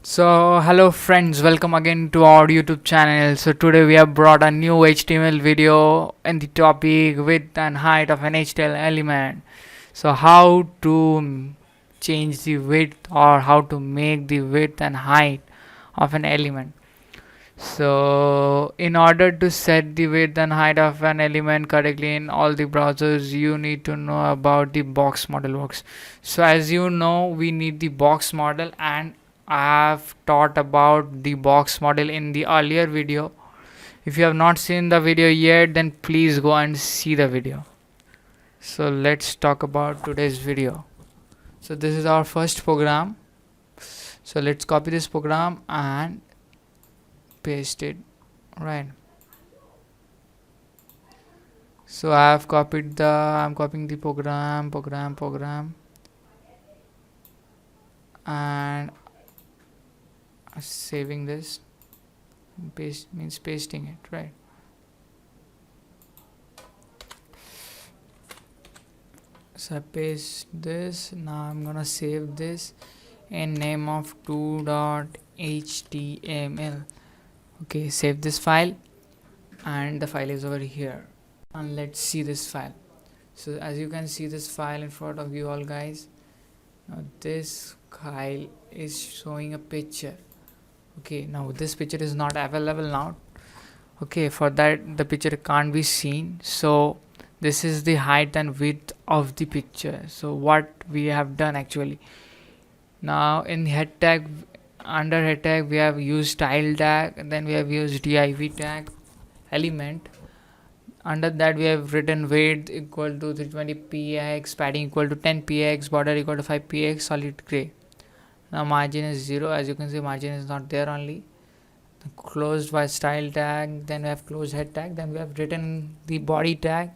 So hello friends, welcome again to our YouTube channel. So today we have brought a new HTML video in the topic width and height of an HTML element. So how to change the width or how to make the width and height of an element. So in order to set the width and height of an element correctly in all the browsers, you need to know about the box model works. So as you know, we need the box model, and I have taught about the box model in the earlier video. If you have not seen the video yet, then please go and see the video. So let's talk about today's video. So this is our first program. So let's copy this program and paste it, right? So I'm copying the program, and saving this. Paste means pasting it, right? So I paste this. Now I'm gonna save this in name of 2.html. Okay, save this file, and the file is over here, and let's see this file. So as you can see this file in front of you all guys, now this file is showing a picture. Okay, now this picture is not available now. Okay, for that the picture can't be seen. So this is the height and width of the picture. So what we have done actually, now in head tag, under head tag we have used style tag, and then we have used div tag element. Under that we have written width equal to 320px, padding equal to 10px, border equal to 5px, solid gray. Now margin is 0. As you can see, margin is not there only. Closed by style tag, then we have closed head tag, then we have written the body tag,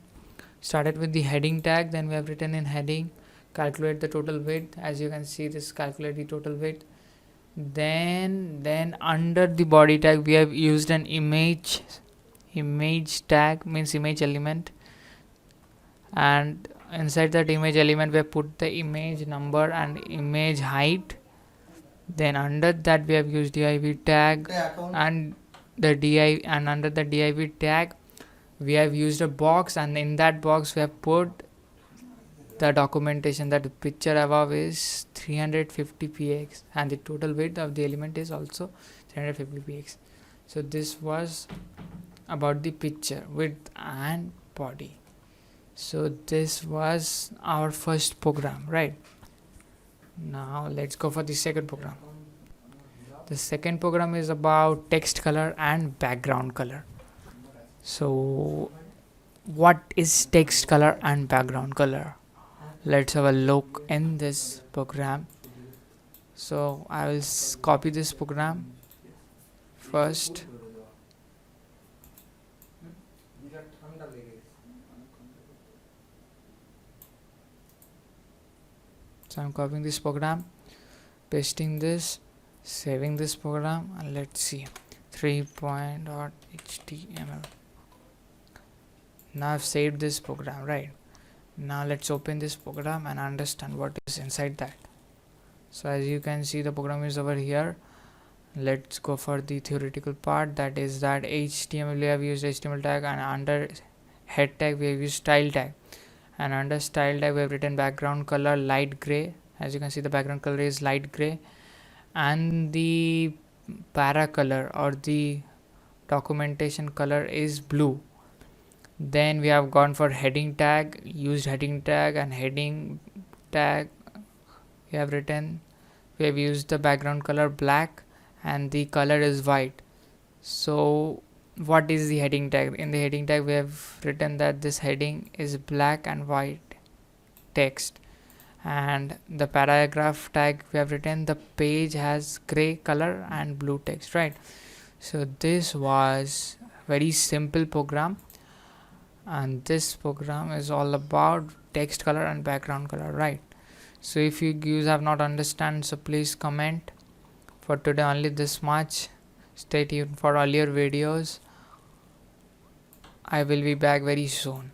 started with the heading tag, then we have written in heading calculate the total width. As you can see, this calculate the total width. Then under the body tag we have used an image tag, means image element, and inside that image element we have put the image number and image height. Then under that we have used div tag, and under the div tag we have used a box, and in that box we have put the documentation that the picture above is 350px and the total width of the element is also 350px. So this was about the picture, width and body. So this was our first program, right? Now let's go for the second program. The second program is about text color and background color. So what is text color and background color? Let's have a look in this program. So I will copy this program first. So I'm copying this program, pasting this, saving this program, and let's see 3.html. Now I've saved this program, right? Now let's open this program and understand what is inside that. So as you can see, the program is over here. Let's go for the theoretical part, that is that HTML we have used HTML tag, and under head tag we have used style tag, and under style tag we have written background color light gray. As you can see, the background color is light gray, and the para color or the documentation color is blue. Then we have gone for heading tag, used heading tag, and heading tag we have used the background color black and the color is white. So what is the heading tag? In the heading tag we have written that this heading is black and white text, and the paragraph tag we have written the page has gray color and blue text, right? So this was very simple program, and this program is all about text color and background color, right? So if you guys have not understand, so please comment. For today only this much. Stay tuned for earlier videos. I will be back very soon.